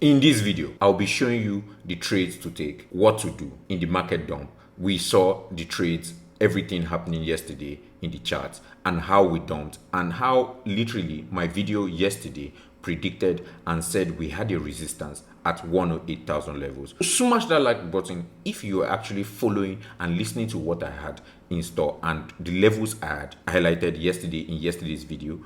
In this video, I'll be showing you the trades to take, what to do in the market dump. We saw the trades, everything happening yesterday in the charts, and how we dumped, and how literally my video yesterday predicted and said we had a resistance at 108,000 levels. Smash that like button if you are actually following and listening to what I had in store and the levels I had highlighted yesterday in yesterday's video.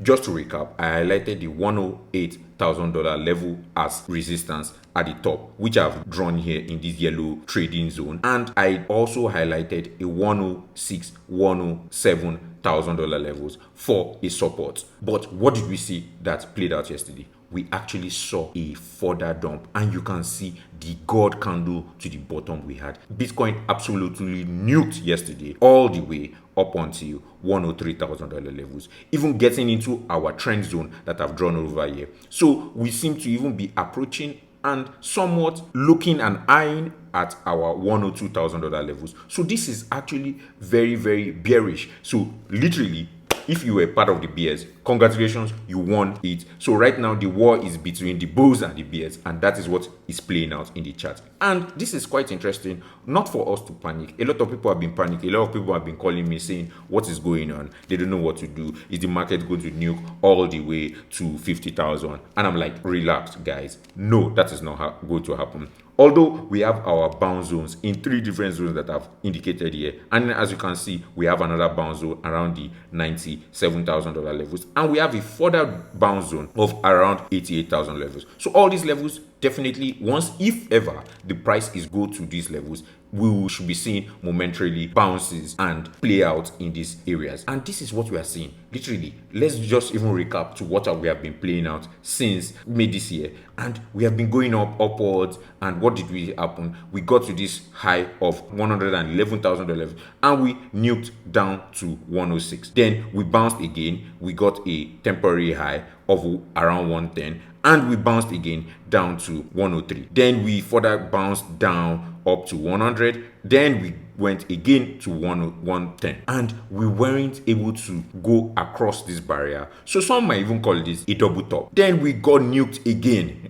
Just to recap, I highlighted the $108,000 level as resistance at the top, which I've drawn here in this yellow trading zone, and I also highlighted a 106, 107 $1,000 levels for a support. But what did we see that played out yesterday? We actually saw a further dump, and you can see the god candle to the bottom we had. Bitcoin absolutely nuked yesterday all the way up until $103,000 levels, even getting into our trend zone that I've drawn over here. So we seem to even be approaching and somewhat looking and eyeing at our $102,000 levels. So this is actually very, very bearish. So literally, if you were part of the bears, congratulations, you won it. So right now the war is between the bulls and the bears, and that is what is playing out in the chart. And this is quite interesting, not for us to panic. A lot of people have been panicking. A lot of people have been calling me saying, what is going on? They don't know what to do. Is the market going to nuke all the way to 50,000? And I'm like, relax, guys. No, that is not going to happen. Although we have our bound zones in 3 different zones that I've indicated here. And as you can see, we have another bound zone around the $97,000 levels. And we have a further bound zone of around 88,000 levels. So all these levels definitely, once, if ever, the price is go to these levels, we should be seeing momentarily bounces and play out in these areas. And this is what we are seeing. Literally, let's just even recap to what we have been playing out since May this year. And we have been going upwards. And what did we happen? We got to this high of $111,000 and we nuked down to 106. Then we bounced again. We got a temporary high of around 110. And we bounced again down to 103. Then we further bounced down up to 100. Then we went again to 110. And we weren't able to go across this barrier. So some might even call this a double top. Then we got nuked again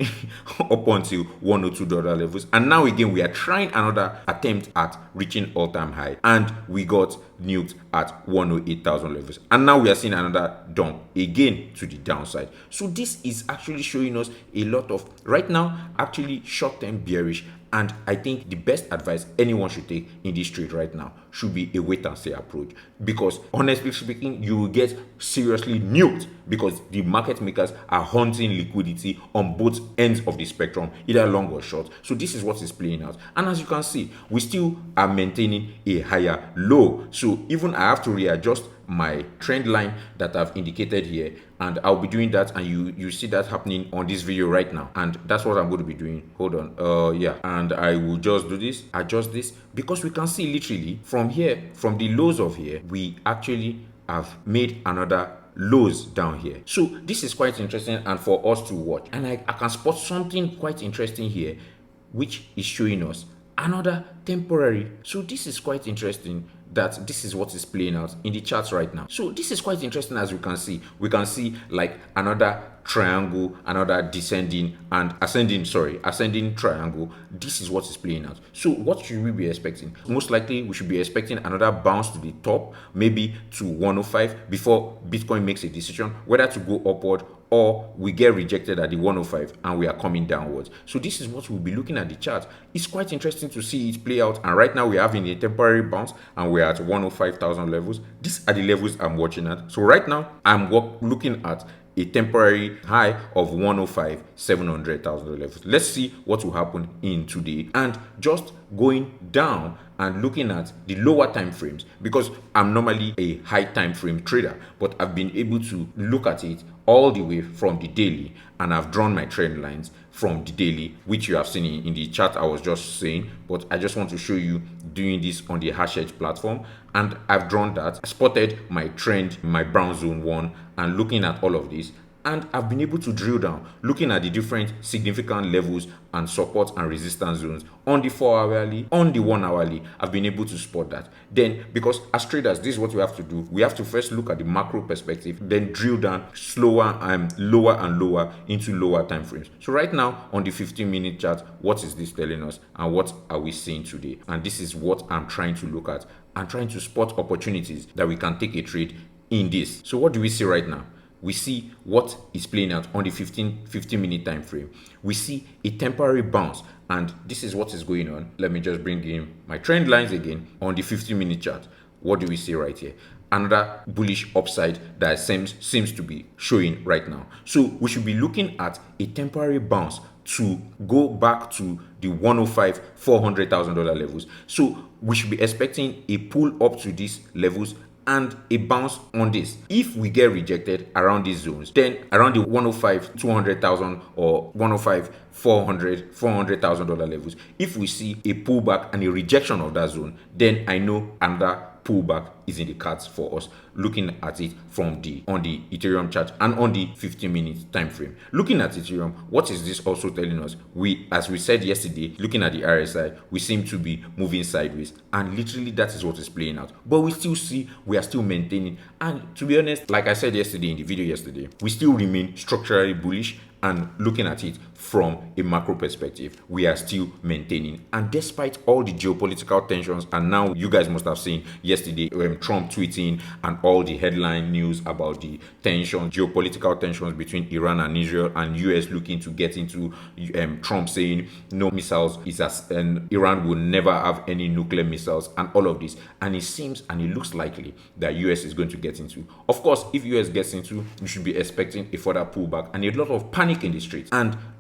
up until $102 levels. And now again, we are trying another attempt at reaching all-time high. And we got nuked at 108,000 levels. And now we are seeing another dump again to the downside. So this is actually showing us a lot of, right now, actually short-term bearish. And I think the best advice anyone should take in this trade right now should be a wait and see approach. Because honestly speaking, you will get seriously nuked because the market makers are hunting liquidity on both ends of the spectrum, either long or short. So this is what is playing out. And as you can see, we still are maintaining a higher low. So even I have to readjust my trend line that I've indicated here, and I'll be doing that, and you see that happening on this video right now, and that's what I'm going to be doing. Hold on, yeah, and I will just do this, adjust this, because we can see literally from here, from the lows of here, we actually have made another lows down here. So this is quite interesting and for us to watch, and I can spot something quite interesting here, which is showing us another temporary. So this is quite interesting that this is what is playing out in the charts right now. So this is quite interesting. As we can see like another triangle, another descending and ascending triangle. This is what is playing out. So what should we be expecting? Most likely we should be expecting another bounce to the top, maybe to 105, before Bitcoin makes a decision whether to go upward or we get rejected at the 105 and we are coming downwards. So this is what we'll be looking at the chart. It's quite interesting to see it play out. And right now we're having a temporary bounce and we're at 105,000 levels. These are the levels I'm watching at. So right now I'm looking at a temporary high of 105, 700,000 levels. Let's see what will happen in today. And just going down and looking at the lower time frames, because I'm normally a high time frame trader, but I've been able to look at it all the way from the daily, and I've drawn my trend lines from the daily, which you have seen in the chart I was just saying, but I just want to show you doing this on the Hashedge platform. And I've drawn that, spotted my trend, my brown zone 1, and looking at all of this, And I've been able to drill down, looking at the different significant levels and support and resistance zones on the 4-hourly, on the 1-hourly. I've been able to spot that. Then, because as traders, this is what we have to do. We have to first look at the macro perspective, then drill down slower and lower into lower time frames. So right now on the 15-minute chart, what is this telling us, and what are we seeing today? And this is what I'm trying to look at. I'm trying to spot opportunities that we can take a trade in this. So what do we see right now? We see what is playing out on the 15-minute time frame. We see a temporary bounce, and this is what is going on. Let me just bring in my trend lines again on the 15-minute chart. What do we see right here? Another bullish upside that seems to be showing right now. So we should be looking at a temporary bounce to go back to the 105 $400,000 levels. So we should be expecting a pull up to these levels and a bounce on this. If we get rejected around these zones, then around the 105 $200,000 or 105 $400,000 levels, if we see a pullback and a rejection of that zone, then I know another pullback is in the cards for us, looking at it from on the Ethereum chart and on the 15-minute time frame. Looking at Ethereum, what is this also telling us? As we said yesterday, looking at the RSI, we seem to be moving sideways, and literally that is what is playing out. But we are still maintaining, and to be honest, like I said yesterday in the video yesterday, we still remain structurally bullish. And looking at it from a macro perspective, we are still maintaining. And despite all the geopolitical tensions, and now you guys must have seen yesterday Trump tweeting and all the headline news about the geopolitical tensions between Iran and Israel, and US looking to get into Trump saying no missiles and Iran will never have any nuclear missiles, and all of this. And it seems and it looks likely that US is going to get into. Of course, if US gets into, we should be expecting a further pullback and a lot of panic in the streets.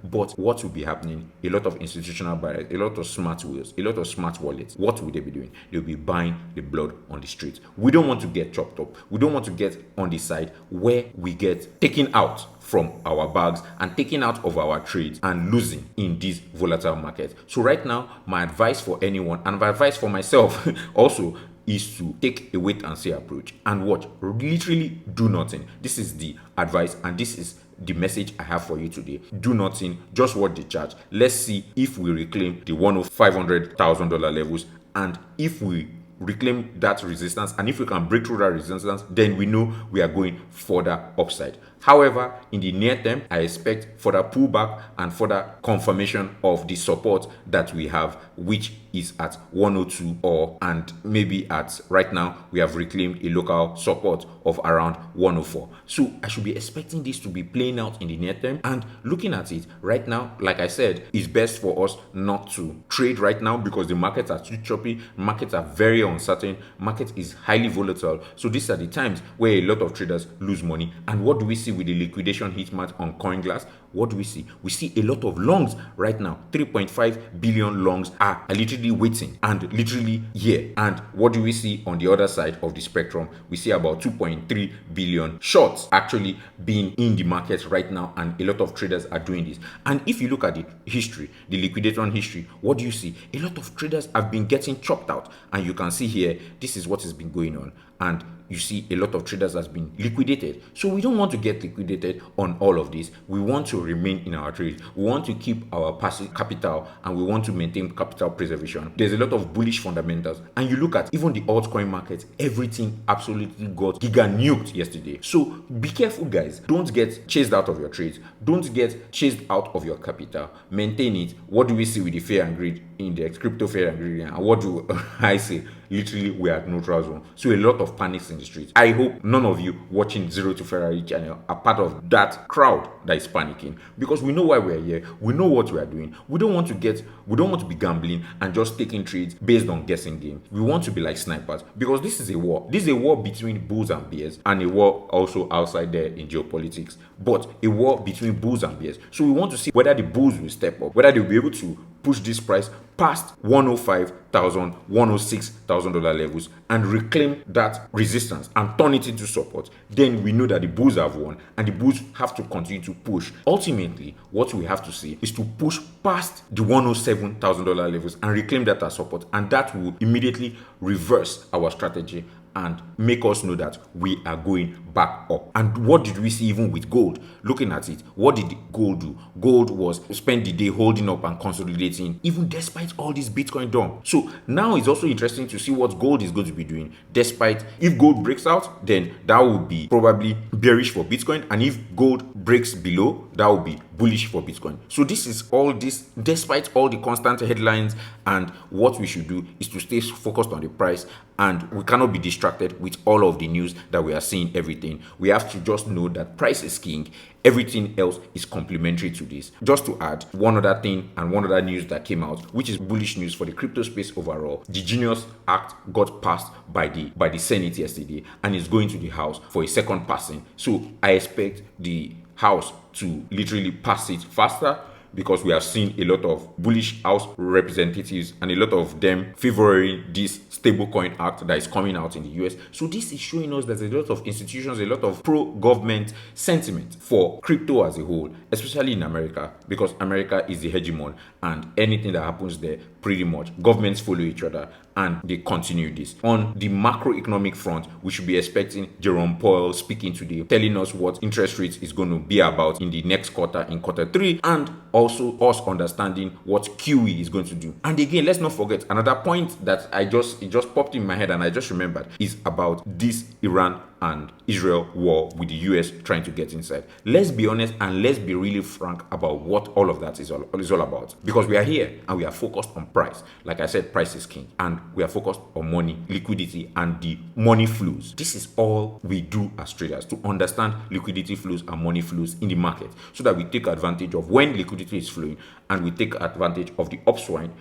But what will be happening? A lot of institutional buyers, a lot of smart wheels, a lot of smart wallets. What will they be doing? They'll be buying the blood on the streets. We don't want to get chopped up. We don't want to get on the side where we get taken out from our bags and taken out of our trades and losing in this volatile market. So right now, my advice for anyone, and my advice for myself also, is to take a wait and see approach and watch. Literally do nothing. This is the advice, and this is the message I have for you today. Do nothing, just watch the chart. Let's see if we reclaim the $500,000 levels, and if we reclaim that resistance, and if we can break through that resistance, then we know we are going further upside. However, in the near term, I expect further pullback and further confirmation of the support that we have, which is at 102, and maybe at right now we have reclaimed a local support of around 104. So I should be expecting this to be playing out in the near term. And looking at it right now, like I said, it's best for us not to trade right now because the markets are too choppy, markets are very uncertain, market is highly volatile. So these are the times where a lot of traders lose money. And what do we see with the liquidation heat map on CoinGlass? What do we see? We see a lot of longs right now. 3.5 billion longs are literally waiting and literally here. And what do we see on the other side of the spectrum? We see about 2.3 billion shorts actually being in the market right now, and a lot of traders are doing this. And if you look at the history, the liquidation history, what do you see? A lot of traders have been getting chopped out, and you can see here, this is what has been going on. And you see a lot of traders has been liquidated. So we don't want to get liquidated on all of this. We want to remain in our trade. We want to keep our passive capital, and we want to maintain capital preservation. There's a lot of bullish fundamentals. And you look at even the altcoin market, everything absolutely got nuked yesterday. So be careful, guys. Don't get chased out of your trades. Don't get chased out of your capital. Maintain it. What do we see with the fear and greed index, crypto fear and greed? And what do I say? Literally, we are at neutral zone. So a lot of panics in the streets. I hope none of you watching Zero to Ferrari channel are part of that crowd that is panicking, because we know why we're here. We know what we are doing. We don't want to be gambling and just taking trades based on guessing game. We want to be like snipers, because this is a war. This is a war between bulls and bears, and a war also outside there in geopolitics, but a war between bulls and bears. So we want to see whether the bulls will step up, whether they'll be able to push this price past $105,000, $106,000 levels and reclaim that resistance and turn it into support. Then we know that the bulls have won, and the bulls have to continue to push. Ultimately, what we have to see is to push past the $107,000 levels and reclaim that as support, and that will immediately reverse our strategy and make us know that we are going back up. And what did we see even with gold? Looking at it, what did gold do? Gold was spend the day holding up and consolidating, even despite all this Bitcoin dump. So now it's also interesting to see what gold is going to be doing. Despite, if gold breaks out, then that would be probably bearish for Bitcoin, and if gold breaks below, that would be bullish for Bitcoin. So this is all this, despite all the constant headlines, and what we should do is to stay focused on the price, and we cannot be distracted with all of the news that we are seeing, everything. We have to just know that price is king. Everything else is complementary to this. Just to add one other thing and one other news that came out, which is bullish news for the crypto space overall. The Genius Act got passed by the Senate yesterday, and is going to the House for a second passing. So I expect the House to literally pass it faster, because we have seen a lot of bullish House representatives and a lot of them favoring this stablecoin act that is coming out in the US. So this is showing us that there's a lot of institutions, a lot of pro-government sentiment for crypto as a whole, especially in America, because America is the hegemon, and anything that happens there, pretty much governments follow each other and they continue this. On the macroeconomic front, we should be expecting Jerome Powell speaking today, telling us what interest rates is going to be about in the next quarter, in quarter 3, and also us understanding what QE is going to do. And again, let's not forget another point that it just popped in my head and I just remembered, is about this Iran and Israel war with the US trying to get inside. Let's be honest and let's be really frank about what all of that is all about. Because we are here and we are focused on price. Like I said, price is king. And we are focused on money, liquidity, and the money flows. This is all we do as traders, to understand liquidity flows and money flows in the market, so that we take advantage of when liquidity is flowing, and we take advantage of the upswing,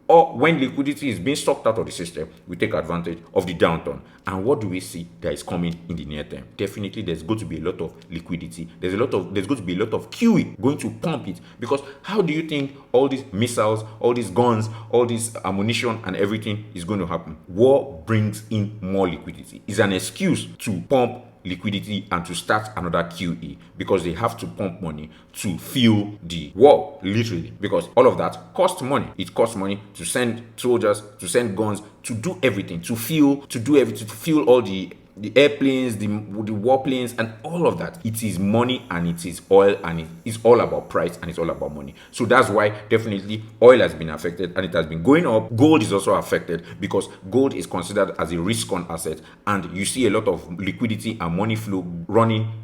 or when liquidity is being sucked out of the system, we take advantage of the downturn. And what do we see that is coming in the near term? Definitely there's going to be a lot of liquidity. There's going to be a lot of QE going to pump it. Because how do you think all these missiles, all these guns, all this ammunition and everything is going to happen? War brings in more liquidity. It's an excuse to pump liquidity and to start another QE, because they have to pump money to fuel the war, literally, because all of that costs money. It costs money to send soldiers, to send guns, to do everything, to do everything, to fuel all the airplanes, the warplanes, and all of that. It is money, and it is oil, and it is all about price, and it's all about money. So that's why definitely oil has been affected, and it has been going up. Gold is also affected, because gold is considered as a risk-on asset, and you see a lot of liquidity and money flow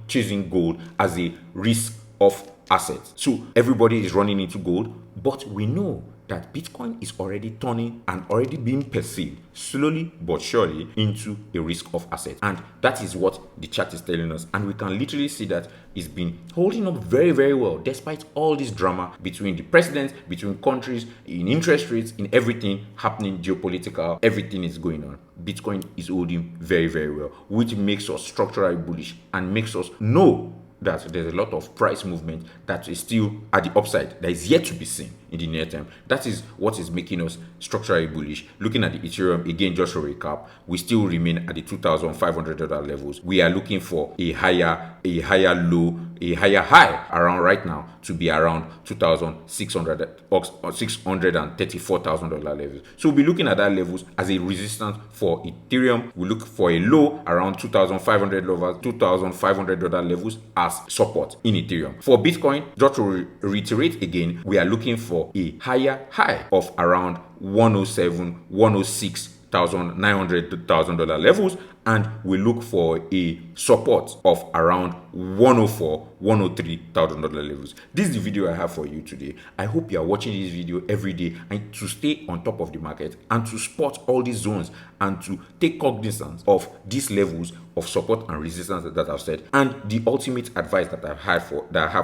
chasing gold as a risk-off asset. So everybody is running into gold, but we know that Bitcoin is already turning and already being perceived slowly but surely into a risk-off asset. And that is what the chart is telling us. And we can literally see that it's been holding up very, very well, despite all this drama between the presidents, between countries, in interest rates, in everything happening, geopolitical, everything is going on. Bitcoin is holding very, very well, which makes us structurally bullish and makes us know that there's a lot of price movement that is still at the upside, that is yet to be seen in the near term. That is what is making us structurally bullish. Looking at the Ethereum, again, just to recap, we still remain at the $2,500 levels. We are looking for a higher low, a higher high around right now to be around $2,600 or $634,000 levels. So we'll be looking at that levels as a resistance for Ethereum. We look for a low around $2,500 levels as support in Ethereum. For Bitcoin, just to reiterate again, we are looking for a higher high of around $106,900 levels, and we look for a support of around $103,000 levels. This is the video I have for you today. I hope you are watching this video every day and to stay on top of the market and to spot all these zones and to take cognizance of these levels of support and resistance that I've said, and the ultimate advice that I have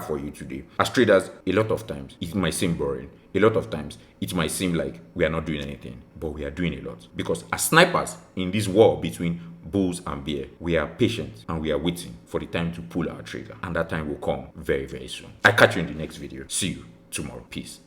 for you today. As traders, a lot of times it might seem boring. A lot of times it might seem like we are not doing anything, but we are doing a lot, because as snipers in this war between bulls and bear, we are patient and we are waiting for the time to pull our trigger, and that time will come very, very soon. I catch you in the next video. See you tomorrow. Peace.